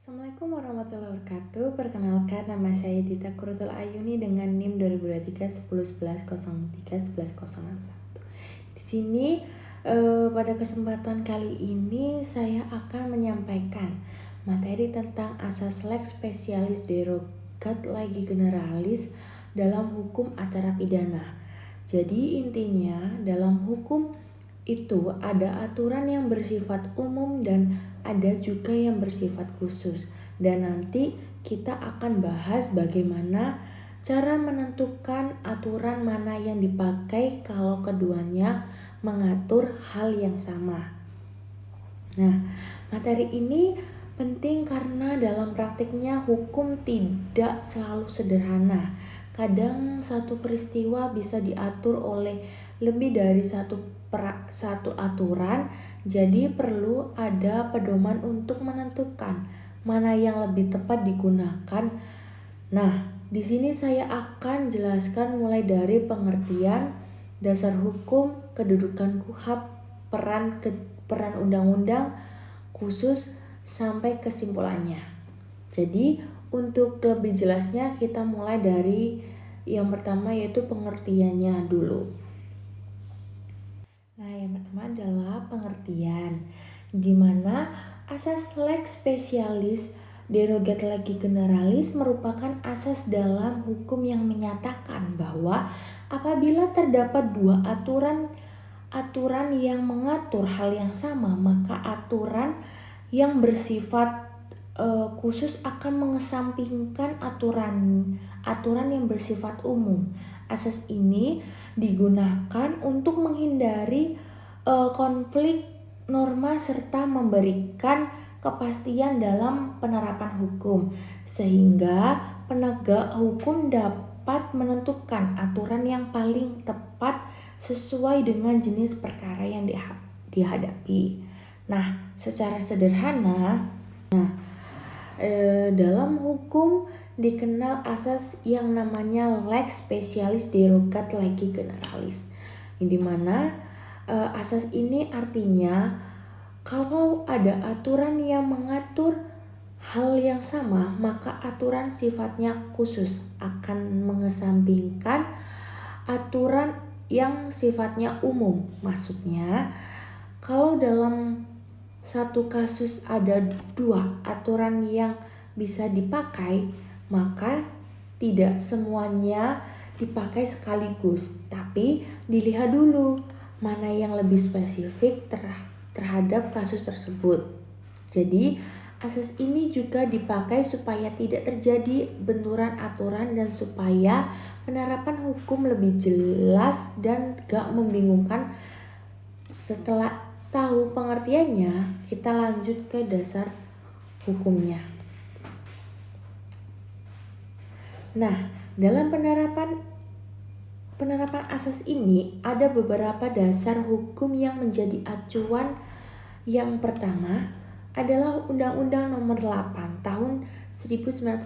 Assalamualaikum warahmatullahi wabarakatuh. Perkenalkan, nama saya Dita Kurutul Ayuni dengan NIM 2023 10 11 03 11 061. Di sini pada kesempatan kali ini saya akan menyampaikan materi tentang asas lex specialis derogat legi generalis dalam hukum acara pidana. Jadi intinya dalam hukum itu ada aturan yang bersifat umum dan ada juga yang bersifat khusus. Dan nanti kita akan bahas bagaimana cara menentukan aturan mana yang dipakai kalau keduanya mengatur hal yang sama. Nah, materi ini penting karena dalam praktiknya hukum tidak selalu sederhana. Kadang satu peristiwa bisa diatur oleh lebih dari satu aturan, jadi perlu ada pedoman untuk menentukan mana yang lebih tepat digunakan. Nah, di sini saya akan jelaskan mulai dari pengertian, dasar hukum, kedudukan KUHP, peran undang-undang khusus sampai kesimpulannya. Jadi untuk lebih jelasnya kita mulai dari yang pertama yaitu pengertiannya dulu. Nah, yang pertama adalah pengertian, di mana asas lex specialis derogat legi generalis merupakan asas dalam hukum yang menyatakan bahwa apabila terdapat dua aturan yang mengatur hal yang sama, maka aturan yang bersifat khusus akan mengesampingkan aturan yang bersifat umum. Asas ini digunakan untuk menghindari konflik norma serta memberikan kepastian dalam penerapan hukum, sehingga penegak hukum dapat menentukan aturan yang paling tepat sesuai dengan jenis perkara yang dihadapi. Nah, secara sederhana, dalam hukum dikenal asas yang namanya lex specialis derogat legi generalis, di mana asas ini artinya kalau ada aturan yang mengatur hal yang sama, maka aturan sifatnya khusus akan mengesampingkan aturan yang sifatnya umum. Maksudnya, kalau dalam satu kasus ada dua aturan yang bisa dipakai, maka tidak semuanya dipakai sekaligus, tapi dilihat dulu mana yang lebih spesifik terhadap kasus tersebut. Jadi asas ini juga dipakai supaya tidak terjadi benturan aturan dan supaya penerapan hukum lebih jelas dan gak membingungkan. Setelah tahu pengertiannya, kita lanjut ke dasar hukumnya. Nah, dalam penerapan asas ini ada beberapa dasar hukum yang menjadi acuan. Yang pertama adalah Undang-Undang Nomor 8 Tahun 1981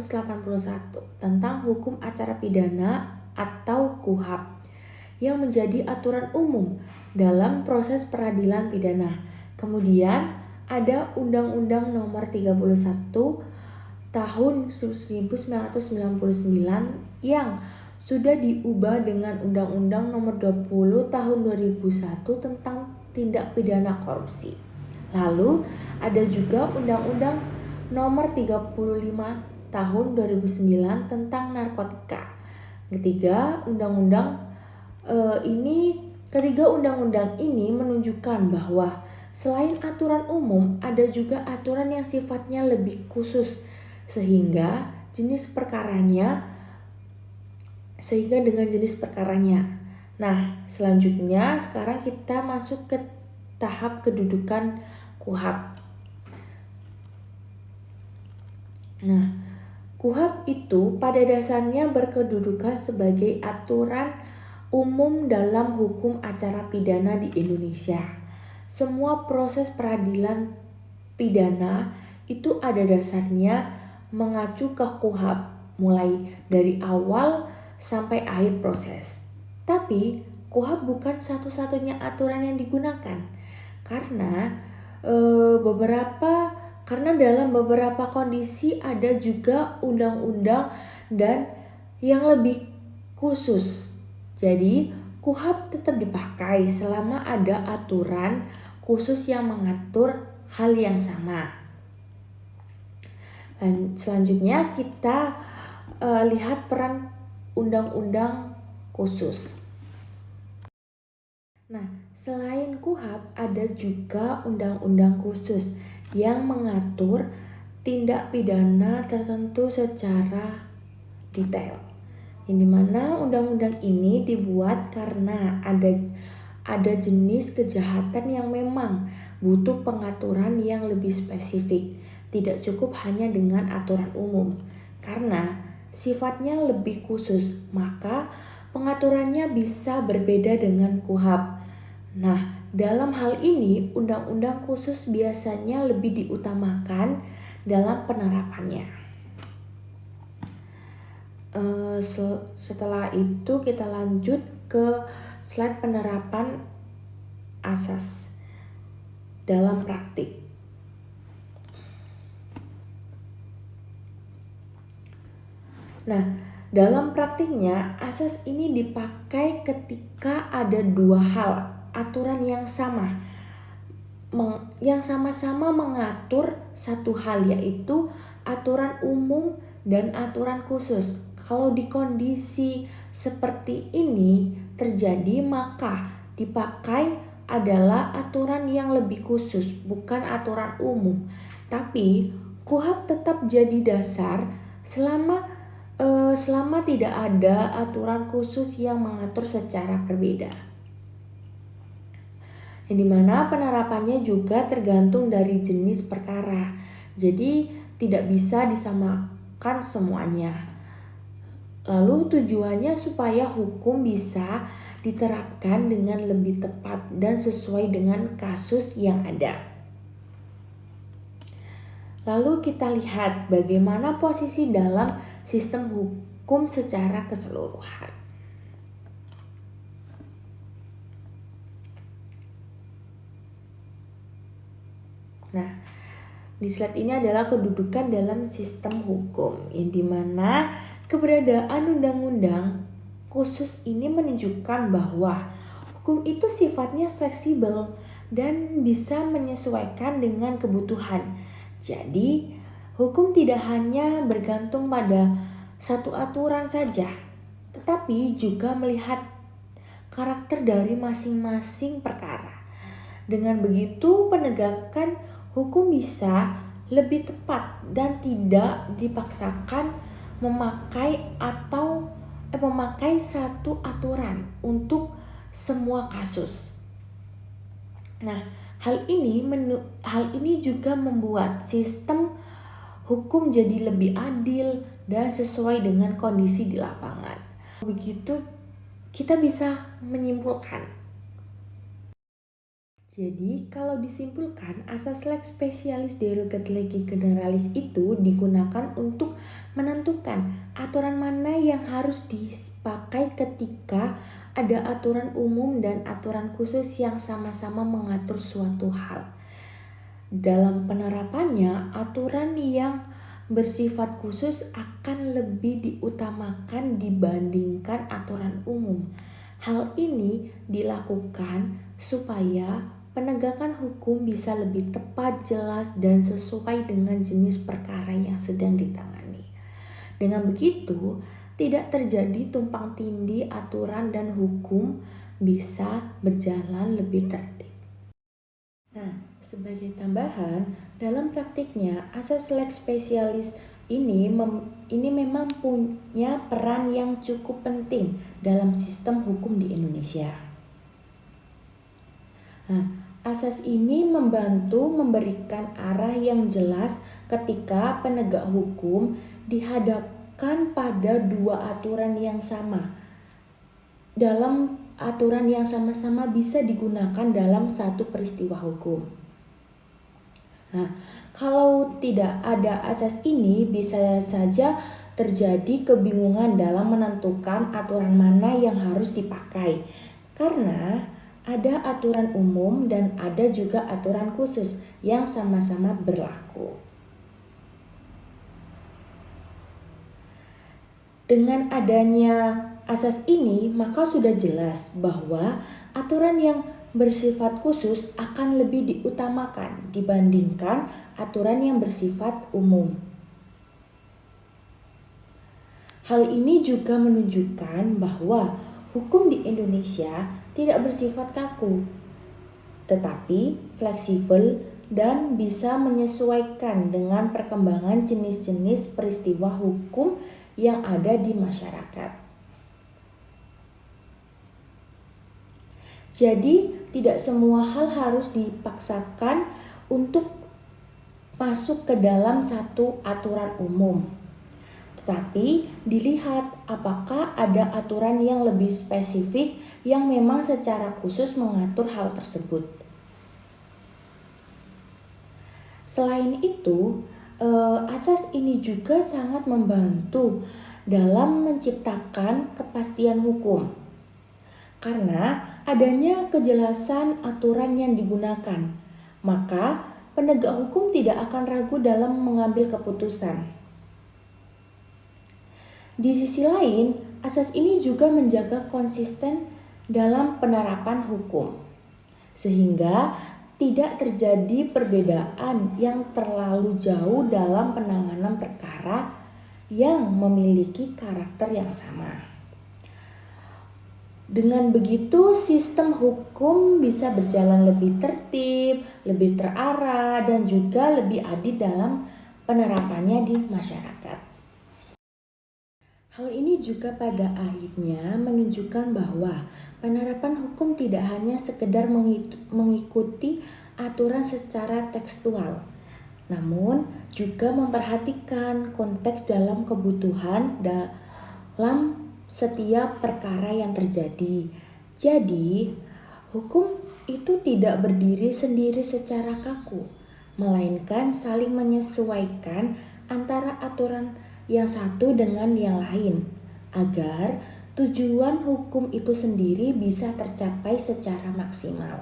tentang Hukum Acara Pidana atau KUHP yang menjadi aturan umum dalam proses peradilan pidana. Kemudian ada Undang-Undang Nomor 31 Tahun 1999 yang sudah diubah dengan Undang-Undang Nomor 20 Tahun 2001 tentang tindak pidana korupsi. Lalu ada juga Undang-Undang Nomor 35 Tahun 2009 tentang narkotika. Ketiga undang-undang ini menunjukkan bahwa selain aturan umum ada juga aturan yang sifatnya lebih khusus sehingga dengan jenis perkaranya. Nah, selanjutnya sekarang kita masuk ke tahap kedudukan KUHP. Nah, KUHP itu pada dasarnya berkedudukan sebagai aturan umum dalam hukum acara pidana di Indonesia. Semua proses peradilan pidana itu ada dasarnya mengacu ke KUHP mulai dari awal sampai akhir proses. Tapi KUHP bukan satu-satunya aturan yang digunakan karena beberapa Karena dalam beberapa kondisi ada juga undang-undang dan yang lebih khusus. Jadi, KUHP tetap dipakai selama ada aturan khusus yang mengatur hal yang sama. Dan selanjutnya kita lihat peran undang-undang khusus. Nah, selain KUHP ada juga undang-undang khusus yang mengatur tindak pidana tertentu secara detail. Yang dimana undang-undang ini dibuat karena ada jenis kejahatan yang memang butuh pengaturan yang lebih spesifik. Tidak cukup hanya dengan aturan umum. Karena sifatnya lebih khusus, maka pengaturannya bisa berbeda dengan KUHP. Nah, dalam hal ini undang-undang khusus biasanya lebih diutamakan dalam penerapannya. Setelah itu kita lanjut ke slide penerapan asas dalam praktik. Nah, dalam praktiknya asas ini dipakai ketika ada dua hal aturan yang sama-sama mengatur satu hal, yaitu aturan umum dan aturan khusus. Kalau di kondisi seperti ini terjadi, maka dipakai adalah aturan yang lebih khusus, bukan aturan umum. Tapi KUHP tetap jadi dasar selama tidak ada aturan khusus yang mengatur secara berbeda. Yang dimana penerapannya juga tergantung dari jenis perkara. Jadi tidak bisa disamakan semuanya. Lalu tujuannya supaya hukum bisa diterapkan dengan lebih tepat dan sesuai dengan kasus yang ada. Lalu kita lihat bagaimana posisi dalam sistem hukum secara keseluruhan. Nah, di slide ini adalah kedudukan dalam sistem hukum, yang dimana keberadaan undang-undang khusus ini menunjukkan bahwa hukum itu sifatnya fleksibel dan bisa menyesuaikan dengan kebutuhan. Jadi, hukum tidak hanya bergantung pada satu aturan saja, tetapi juga melihat karakter dari masing-masing perkara. Dengan begitu, penegakan hukum bisa lebih tepat dan tidak dipaksakan memakai satu aturan untuk semua kasus. Nah, hal ini juga membuat sistem hukum jadi lebih adil dan sesuai dengan kondisi di lapangan. Begitu kita bisa menyimpulkan. Jadi, kalau disimpulkan, asas lex specialis derogat legi generalis itu digunakan untuk menentukan aturan mana yang harus dipakai ketika ada aturan umum dan aturan khusus yang sama-sama mengatur suatu hal. Dalam penerapannya, aturan yang bersifat khusus akan lebih diutamakan dibandingkan aturan umum. Hal ini dilakukan supaya penegakan hukum bisa lebih tepat, jelas, dan sesuai dengan jenis perkara yang sedang ditangani. Dengan begitu, tidak terjadi tumpang tindih aturan dan hukum bisa berjalan lebih tertib. Nah, sebagai tambahan, dalam praktiknya asas lex specialis ini memang punya peran yang cukup penting dalam sistem hukum di Indonesia. Nah, asas ini membantu memberikan arah yang jelas ketika penegak hukum dihadapkan pada dua aturan yang sama. Dalam aturan yang sama-sama bisa digunakan dalam satu peristiwa hukum. Nah, kalau tidak ada asas ini, bisa saja terjadi kebingungan dalam menentukan aturan mana yang harus dipakai. Karena ada aturan umum dan ada juga aturan khusus yang sama-sama berlaku. Dengan adanya asas ini, maka sudah jelas bahwa aturan yang bersifat khusus akan lebih diutamakan dibandingkan aturan yang bersifat umum. Hal ini juga menunjukkan bahwa hukum di Indonesia tidak bersifat kaku, tetapi fleksibel dan bisa menyesuaikan dengan perkembangan jenis-jenis peristiwa hukum yang ada di masyarakat. Jadi, tidak semua hal harus dipaksakan untuk masuk ke dalam satu aturan umum. Tetapi dilihat apakah ada aturan yang lebih spesifik yang memang secara khusus mengatur hal tersebut. Selain itu, asas ini juga sangat membantu dalam menciptakan kepastian hukum. Karena adanya kejelasan aturan yang digunakan, maka penegak hukum tidak akan ragu dalam mengambil keputusan. Di sisi lain, asas ini juga menjaga konsisten dalam penerapan hukum, sehingga tidak terjadi perbedaan yang terlalu jauh dalam penanganan perkara yang memiliki karakter yang sama. Dengan begitu, sistem hukum bisa berjalan lebih tertib, lebih terarah, dan juga lebih adil dalam penerapannya di masyarakat. Hal ini juga pada akhirnya menunjukkan bahwa penerapan hukum tidak hanya sekedar mengikuti aturan secara tekstual, namun juga memperhatikan konteks dalam kebutuhan dalam setiap perkara yang terjadi. Jadi, hukum itu tidak berdiri sendiri secara kaku, melainkan saling menyesuaikan antara aturan yang satu dengan yang lain, agar tujuan hukum itu sendiri bisa tercapai secara maksimal.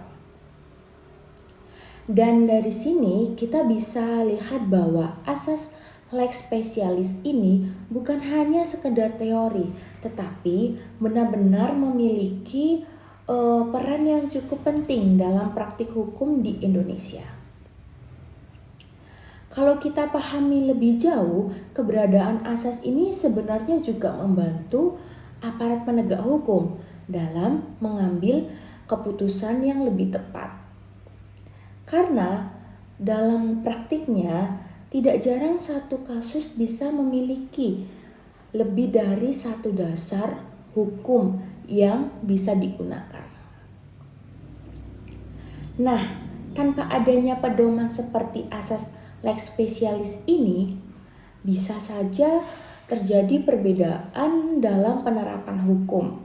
Dan dari sini kita bisa lihat bahwa asas lex specialis ini bukan hanya sekedar teori, tetapi benar-benar memiliki peran yang cukup penting dalam praktik hukum di Indonesia. Kalau kita pahami lebih jauh, keberadaan asas ini sebenarnya juga membantu aparat penegak hukum dalam mengambil keputusan yang lebih tepat. Karena dalam praktiknya, tidak jarang satu kasus bisa memiliki lebih dari satu dasar hukum yang bisa digunakan. Nah, tanpa adanya pedoman seperti asas lex specialis ini, bisa saja terjadi perbedaan dalam penerapan hukum.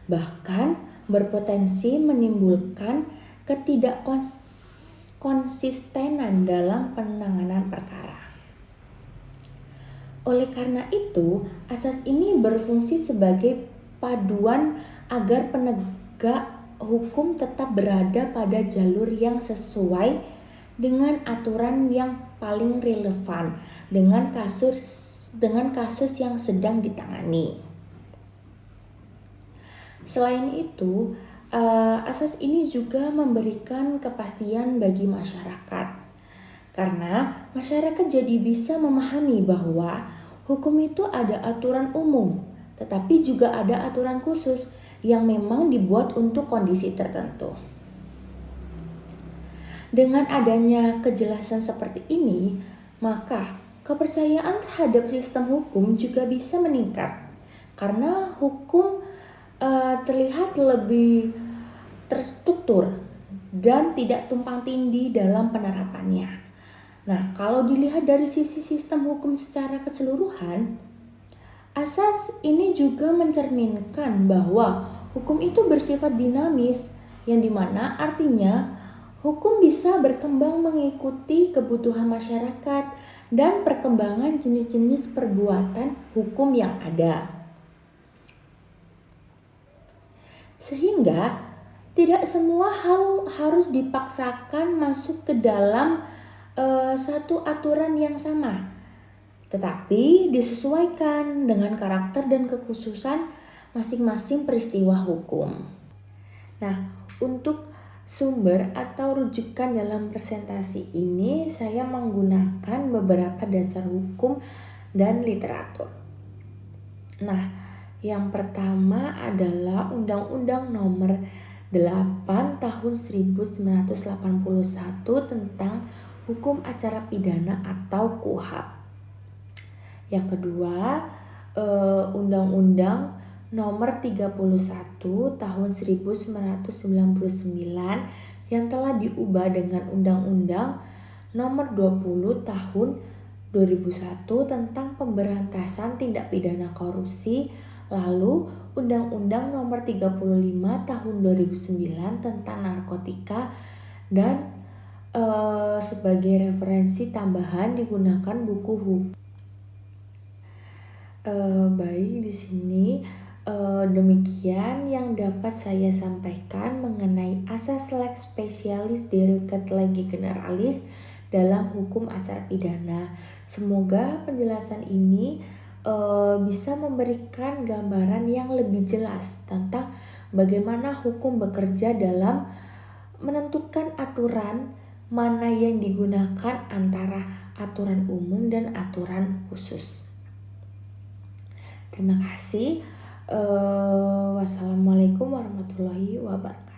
Bahkan berpotensi menimbulkan ketidakkonsistenan dalam penanganan perkara. Oleh karena itu, asas ini berfungsi sebagai paduan agar penegak hukum tetap berada pada jalur yang sesuai dengan aturan yang paling relevan dengan kasus yang sedang ditangani. Selain itu, asas ini juga memberikan kepastian bagi masyarakat. Karena masyarakat jadi bisa memahami bahwa hukum itu ada aturan umum, tetapi juga ada aturan khusus yang memang dibuat untuk kondisi tertentu. Dengan adanya kejelasan seperti ini, maka kepercayaan terhadap sistem hukum juga bisa meningkat. Karena hukum terlihat lebih terstruktur dan tidak tumpang tindih dalam penerapannya. Nah, kalau dilihat dari sisi sistem hukum secara keseluruhan, asas ini juga mencerminkan bahwa hukum itu bersifat dinamis, yang dimana artinya hukum bisa berkembang mengikuti kebutuhan masyarakat dan perkembangan jenis-jenis perbuatan hukum yang ada. Sehingga Tidak semua hal harus dipaksakan masuk ke dalam satu aturan yang sama, tetapi disesuaikan dengan karakter dan kekhususan masing-masing peristiwa hukum. Nah, untuk sumber atau rujukan dalam presentasi ini saya menggunakan beberapa dasar hukum dan literatur. Nah, yang pertama adalah Undang-Undang Nomor 8 Tahun 1981 tentang Hukum Acara Pidana atau KUHP. Yang kedua, Undang-Undang Nomor 31 Tahun 1999 yang telah diubah dengan Undang-Undang Nomor 20 Tahun 2001 tentang pemberantasan tindak pidana korupsi. Lalu Undang-Undang Nomor 35 Tahun 2009 tentang narkotika, dan sebagai referensi tambahan digunakan buku hukum. Baik, di sini demikian yang dapat saya sampaikan mengenai asas lex specialis derogat lege generalis dalam hukum acara pidana. Semoga penjelasan ini bisa memberikan gambaran yang lebih jelas tentang bagaimana hukum bekerja dalam menentukan aturan mana yang digunakan antara aturan umum dan aturan khusus. Terima kasih. Wassalamualaikum warahmatullahi wabarakatuh.